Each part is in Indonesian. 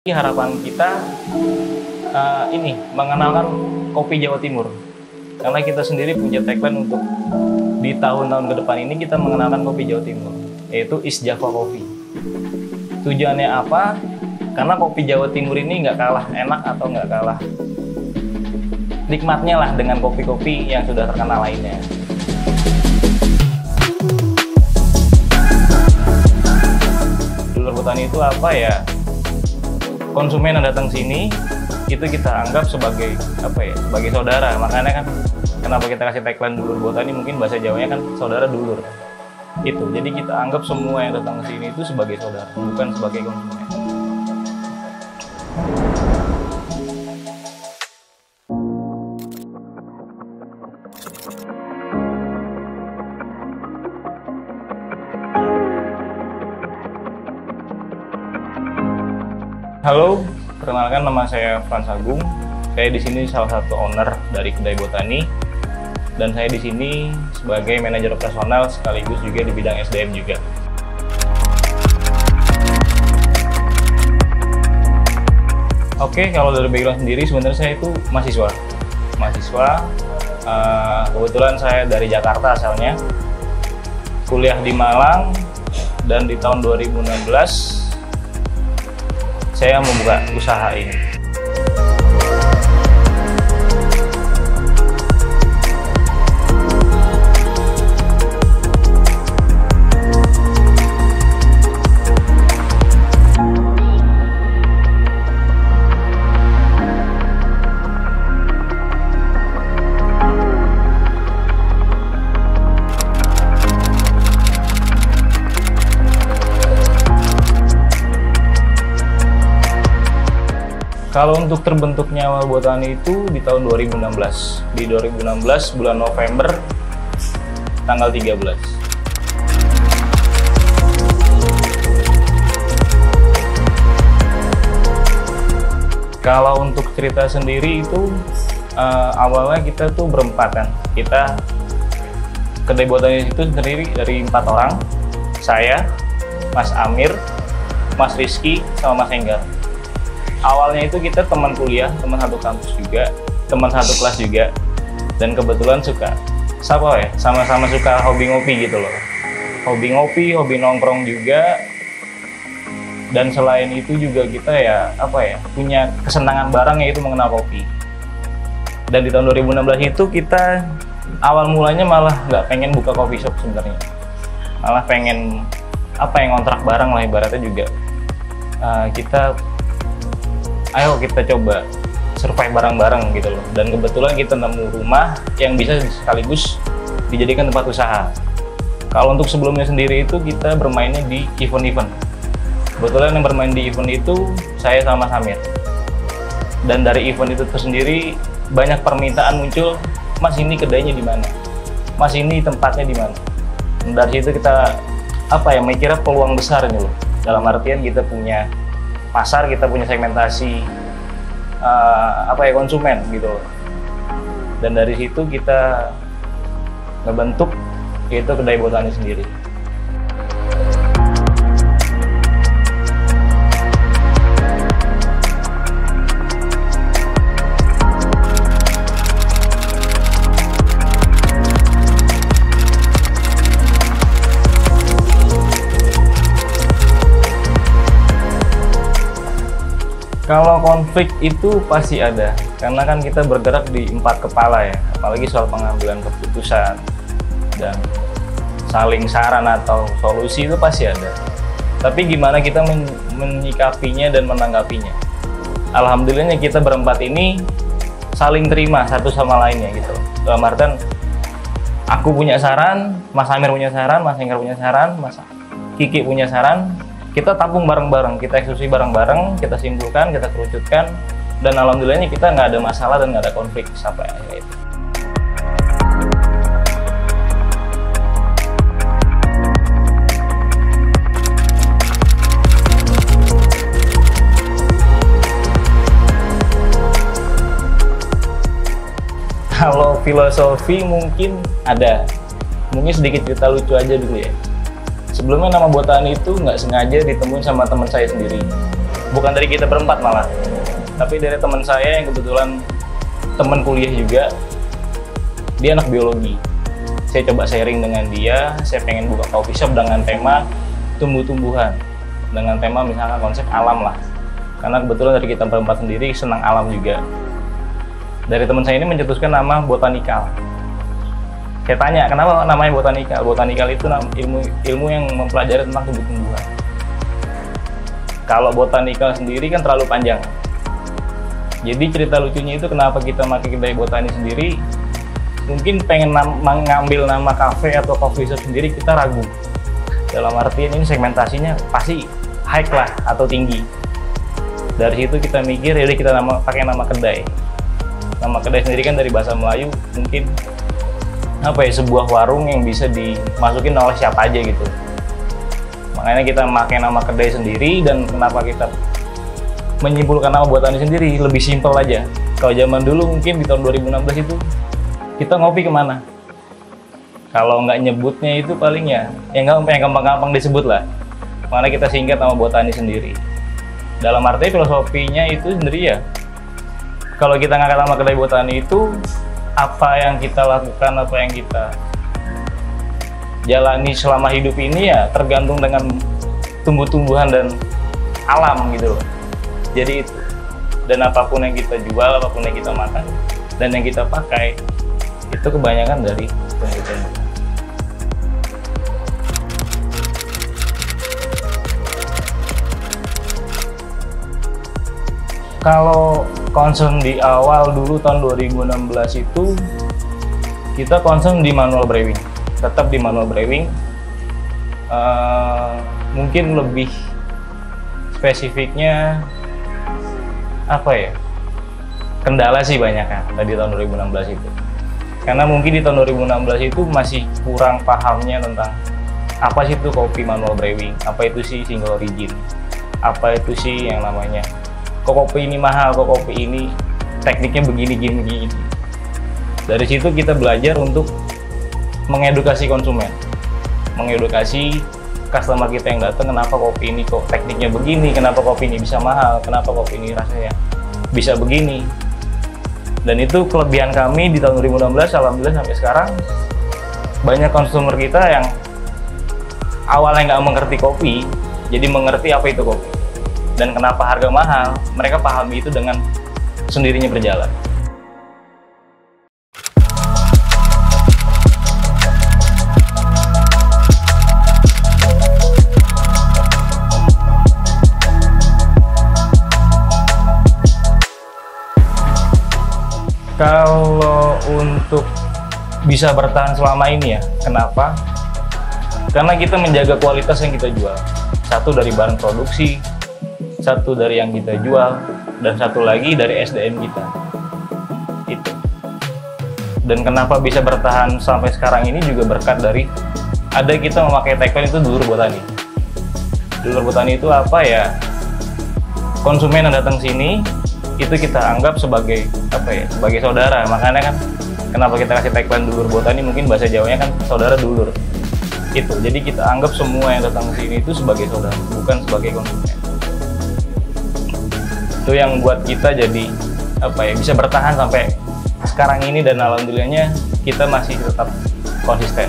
Harapan kita ini mengenalkan kopi Jawa Timur, karena kita sendiri punya tagline untuk di tahun-tahun ke depan ini kita mengenalkan kopi Jawa Timur, yaitu East Java Coffee. Tujuannya apa? Karena kopi Jawa Timur ini nggak kalah enak atau nggak kalah nikmatnya lah dengan kopi-kopi yang sudah terkenal lainnya. Dulur Botani itu apa ya? Konsumen yang datang sini itu kita anggap sebagai apa ya, sebagai saudara. Makanya kan kenapa kita kasih tagline Dulur Botani, mungkin bahasa Jawanya kan saudara dulur itu. Jadi kita anggap semua yang datang ke sini itu sebagai saudara, bukan sebagai konsumen. Halo, perkenalkan nama saya Frans Agung. Saya di sini salah satu owner dari kedai Botani, dan saya di sini sebagai manajer operasional sekaligus juga di bidang SDM juga. Oke, kalau dari background sendiri sebenarnya saya itu mahasiswa. Kebetulan saya dari Jakarta asalnya, kuliah di Malang, dan di tahun 2016 saya membuka usaha ini. Kalau untuk terbentuknya awal Botani itu di tahun 2016. Di 2016 bulan November tanggal 13. Kalau untuk cerita sendiri itu awalnya kita tuh berempat kan. Kita kedai Botani itu sendiri dari 4 orang. Saya, Mas Amir, Mas Rizky, sama Mas Enggar. Awalnya itu kita teman kuliah, teman satu kampus juga, teman satu kelas juga, dan kebetulan sama-sama suka hobi ngopi gitu loh. Hobi ngopi, hobi nongkrong juga, dan selain itu juga kita punya kesenangan bareng, yaitu mengenal kopi. Dan di tahun 2016 itu kita awal mulanya malah nggak pengen buka coffee shop sebenarnya, malah pengen ngontrak bareng lah ibaratnya juga. Ayo kita coba survive bareng-bareng gitu loh. Dan kebetulan kita nemu rumah yang bisa sekaligus dijadikan tempat usaha. Kalau untuk sebelumnya sendiri itu kita bermainnya di event-event. Kebetulan yang bermain di event itu saya sama Samir. Dan dari event itu tersendiri banyak permintaan muncul, Mas ini kedainya di mana? Mas ini tempatnya di mana? Dari situ kita mikirnya peluang besar nih loh. Dalam artian kita punya pasar, kita punya segmentasi konsumen gitu loh. Dan dari situ kita ngebentuk yaitu kedai Botani sendiri. Kalau konflik itu pasti ada, karena kan kita bergerak di 4 kepala ya, apalagi soal pengambilan keputusan dan saling saran atau solusi itu pasti ada. Tapi gimana kita menyikapinya dan menanggapinya? Alhamdulillahnya kita berempat ini saling terima satu sama lainnya gitu. Dalam artian aku punya saran, Mas Amir punya saran, Mas Enggar punya saran, Mas Kiki punya saran. Kita tampung bareng-bareng, kita eksekusi bareng-bareng, kita simpulkan, kita kerucutkan, dan alhamdulillahnya kita nggak ada masalah dan nggak ada konflik sampai akhirnya itu. Kalau filosofi mungkin ada, mungkin sedikit cerita lucu aja dulu ya. Sebelumnya nama Botani itu nggak sengaja ditemuin sama teman saya sendiri. bukan dari kita berempat malah, tapi dari teman saya yang kebetulan teman kuliah juga, dia anak biologi. Saya coba sharing dengan dia, saya pengen buka coffee shop dengan tema tumbuh-tumbuhan, dengan tema misalnya konsep alam lah, karena kebetulan dari kita berempat sendiri senang alam juga. Dari teman saya ini mencetuskan nama botanikal. Saya tanya, kenapa namanya botanikal? Botanikal itu ilmu yang mempelajari tentang tumbuh-tumbuhan. Kalau botanikal sendiri kan terlalu panjang. Jadi cerita lucunya itu kenapa kita pakai kedai botani sendiri, mungkin pengen mengambil nama kafe atau coffee shop sendiri, kita ragu. Dalam artian ini segmentasinya pasti high lah atau tinggi. Dari situ kita mikir, jadi kita pakai nama kedai. Nama kedai sendiri kan dari bahasa Melayu, mungkin apa ya, sebuah warung yang bisa dimasukin oleh siapa aja gitu. Makanya kita pakai nama kedai sendiri. Dan kenapa kita menyimpulkan nama botani sendiri, lebih simpel aja. Kalau zaman dulu mungkin di tahun 2016 itu kita ngopi kemana, kalau nggak nyebutnya itu paling ya yang gampang-gampang disebut lah. Makanya kita singkat nama botani sendiri. Dalam arti filosofinya itu sendiri ya, kalau kita ngangkat nama kedai botani itu, apa yang kita lakukan, apa yang kita jalani selama hidup ini ya tergantung dengan tumbuh-tumbuhan dan alam gitu loh. Jadi itu, dan apapun yang kita jual, apapun yang kita makan dan yang kita pakai, itu kebanyakan dari tumbuh-tumbuhan. Kalau concern di awal dulu tahun 2016 itu kita concern di manual brewing, tetap di manual brewing. Mungkin lebih spesifiknya apa ya, kendala sih banyak kan tadi tahun 2016 itu, karena mungkin di tahun 2016 itu masih kurang pahamnya tentang apa sih itu kopi manual brewing, apa itu sih single origin, apa itu sih yang namanya kok kopi ini mahal, kok kopi ini tekniknya begini gini. Dari situ kita belajar untuk mengedukasi konsumen, mengedukasi customer kita yang datang, kenapa kopi ini kok tekniknya begini, kenapa kopi ini bisa mahal, kenapa kopi ini rasanya bisa begini. Dan itu kelebihan kami di tahun 2016, alhamdulillah sampai sekarang banyak konsumer kita yang awalnya nggak mengerti kopi, jadi mengerti apa itu kopi dan kenapa harga mahal. Mereka pahami itu dengan sendirinya berjalan. Kalau untuk bisa bertahan selama ini ya, kenapa? Karena kita menjaga kualitas yang kita jual. Satu dari barang produksi, satu dari yang kita jual, dan satu lagi dari SDM kita. Itu. Dan kenapa bisa bertahan sampai sekarang ini juga berkat dari ada kita memakai tagline itu dulur botani. Dulur botani itu apa ya? Konsumen yang datang sini itu kita anggap sebagai apa ya? Sebagai saudara. Makanya kan kenapa kita kasih tagline dulur botani, mungkin bahasa Jawanya kan saudara dulur. Itu. Jadi kita anggap semua yang datang ke sini itu sebagai saudara, bukan sebagai konsumen. Itu yang buat kita jadi apa ya, bisa bertahan sampai sekarang ini, dan alhamdulillahnya kita masih tetap konsisten.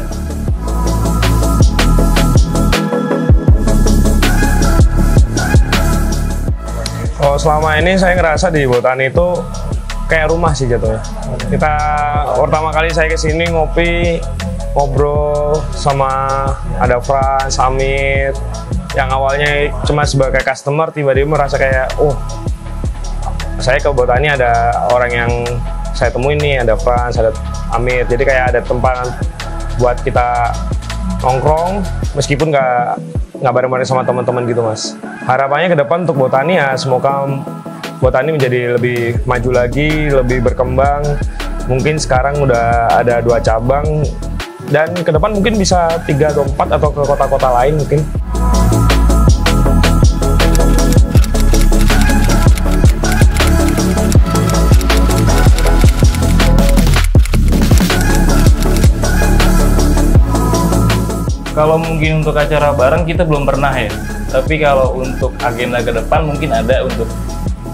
Oh, selama ini saya ngerasa di Botani itu kayak rumah sih jatuhnya. Kita pertama kali saya kesini ngopi, ngobrol sama ada Frans, Amit, yang awalnya cuma sebagai customer, tiba-tiba merasa kayak, oh, saya ke Botani ada orang yang saya temuin nih, ada Frans, ada Amit, jadi kayak ada tempat buat kita nongkrong meskipun nggak bareng-bareng sama teman-teman gitu, Mas. Harapannya ke depan untuk Botani ya, semoga Botani menjadi lebih maju lagi, lebih berkembang. Mungkin sekarang udah ada 2 cabang, dan ke depan mungkin bisa 3 atau 4 atau ke kota-kota lain mungkin. Kalau mungkin untuk acara bareng kita belum pernah ya. Tapi kalau untuk agenda ke depan mungkin ada untuk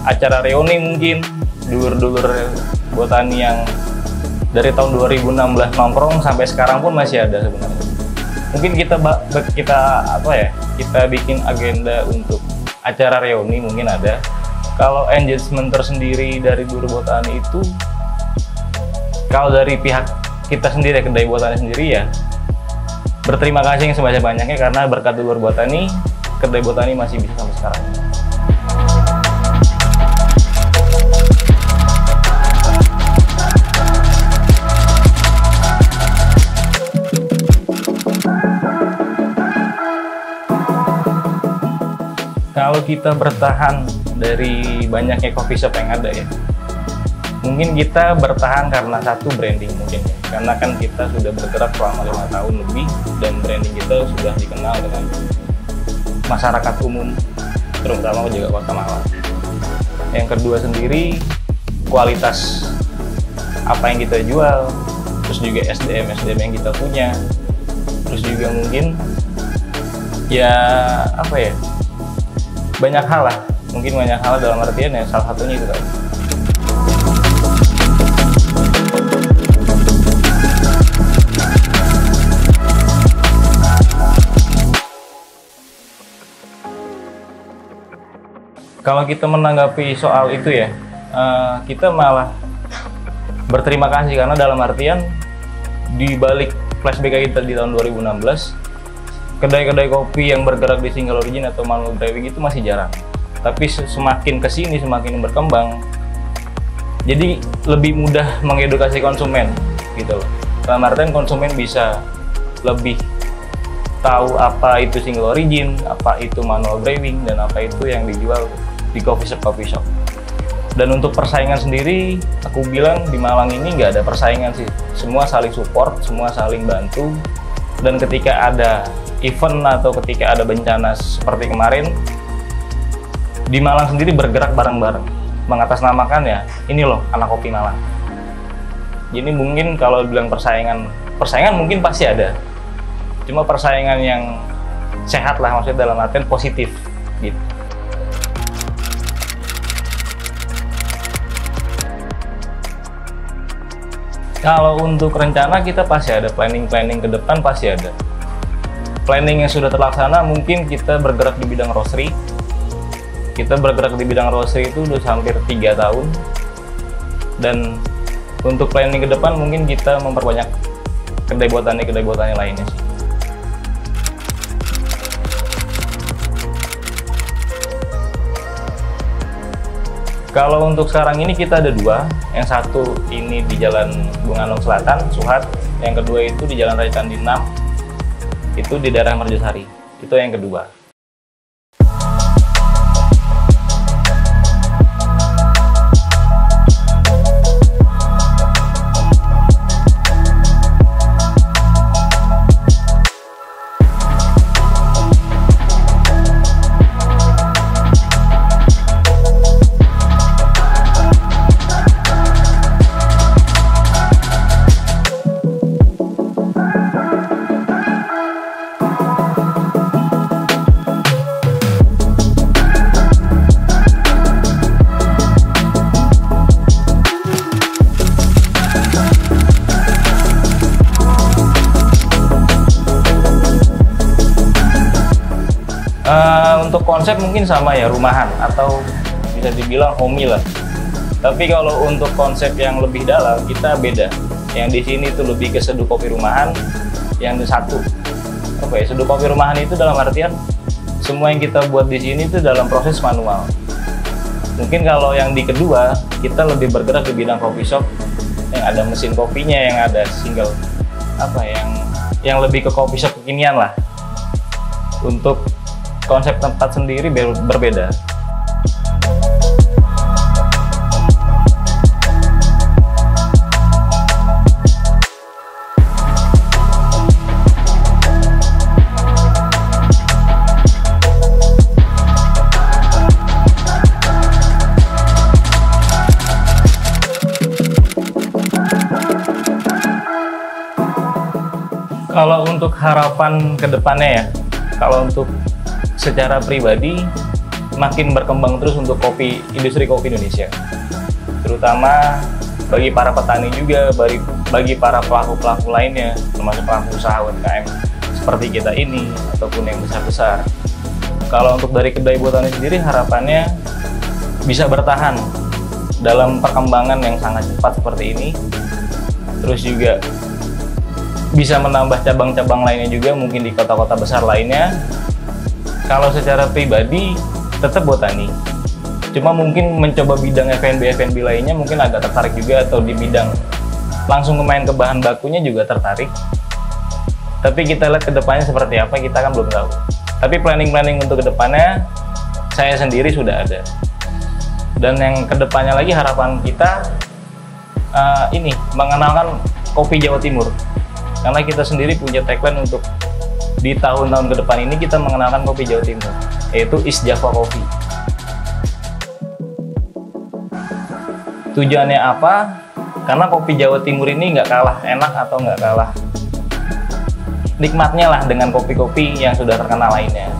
acara reuni, mungkin dulur-dulur botani yang dari tahun 2016 nongkrong sampai sekarang pun masih ada sebenarnya. Mungkin kita bikin agenda untuk acara reuni mungkin ada. Kalau engagement tersendiri dari dulur botani itu, kalau dari pihak kita sendiri, kedai botani sendiri, ya berterima kasih yang sebanyak-banyaknya karena berkat dulur botani, kedai botani masih bisa sampai sekarang. Kalau kita bertahan dari banyaknya coffee shop yang ada ya, mungkin kita bertahan karena satu, branding mungkin ya. Karena kan kita sudah bergerak selama 5 tahun lebih dan branding kita sudah dikenal dengan masyarakat umum, terutama juga Kota Malang. Yang kedua sendiri, kualitas apa yang kita jual, terus juga SDM yang kita punya, terus juga mungkin ya banyak hal lah, mungkin banyak hal dalam artian ya salah satunya itu tadi. Kalau kita menanggapi soal itu ya, kita malah berterima kasih karena dalam artian di balik flashback kita di tahun 2016, kedai-kedai kopi yang bergerak di single origin atau manual brewing itu masih jarang. Tapi semakin kesini semakin berkembang, jadi lebih mudah mengedukasi konsumen gitu loh. Dalam artian konsumen bisa lebih tahu apa itu single origin, apa itu manual brewing, dan apa itu yang dijual di coffee shop. Dan untuk persaingan sendiri, aku bilang di Malang ini nggak ada persaingan sih, semua saling support, semua saling bantu. Dan ketika ada event atau ketika ada bencana seperti kemarin, di Malang sendiri bergerak bareng-bareng mengatasnamakan ya ini loh anak kopi Malang. Jadi mungkin kalau bilang persaingan mungkin pasti ada, cuma persaingan yang sehat lah, maksudnya dalam artian positif gitu. Kalau untuk rencana kita pasti ada planning ke depan, pasti ada. Planning yang sudah terlaksana, mungkin kita bergerak di bidang roastery. Kita bergerak di bidang roastery itu udah hampir 3 tahun. Dan untuk planning ke depan mungkin kita memperbanyak kedai botani lainnya sih. Kalau untuk sekarang ini kita ada 2, yang satu ini di Jalan Bung Anung Selatan, Suhat, yang kedua itu di Jalan Raya Candi 6, itu di daerah Merjosari, itu yang kedua. Untuk konsep mungkin sama ya, rumahan atau bisa dibilang homey lah. Tapi kalau untuk konsep yang lebih dalam kita beda. Yang di sini itu lebih ke seduh kopi rumahan. Yang satu seduh kopi rumahan itu dalam artian semua yang kita buat di sini itu dalam proses manual. Mungkin kalau yang di kedua kita lebih bergerak di bidang coffee shop yang ada mesin kopinya, yang ada single yang lebih ke coffee shop kekinian lah. Untuk konsep tempat sendiri berbeda. Kalau untuk harapan ke depannya ya, kalau untuk secara pribadi makin berkembang terus untuk industri kopi Indonesia, terutama bagi para petani juga, bagi para pelaku-pelaku lainnya, termasuk pelaku usaha UMKM seperti kita ini ataupun yang besar-besar. Kalau untuk dari kedai botani sendiri, harapannya bisa bertahan dalam perkembangan yang sangat cepat seperti ini, terus juga bisa menambah cabang-cabang lainnya juga mungkin di kota-kota besar lainnya. Kalau secara pribadi tetap botani, cuma mungkin mencoba bidang F&B lainnya mungkin agak tertarik juga, atau di bidang langsung main ke bahan bakunya juga tertarik. Tapi kita lihat ke depannya seperti apa, kita kan belum tahu. Tapi planning untuk kedepannya saya sendiri sudah ada. Dan yang kedepannya lagi harapan kita ini mengenalkan kopi Jawa Timur. Karena kita sendiri punya tagline untuk di tahun-tahun ke depan ini kita mengenalkan kopi Jawa Timur, yaitu East Java Coffee. Tujuannya apa? Karena kopi Jawa Timur ini nggak kalah enak atau nggak kalah nikmatnya lah dengan kopi-kopi yang sudah terkenal lainnya.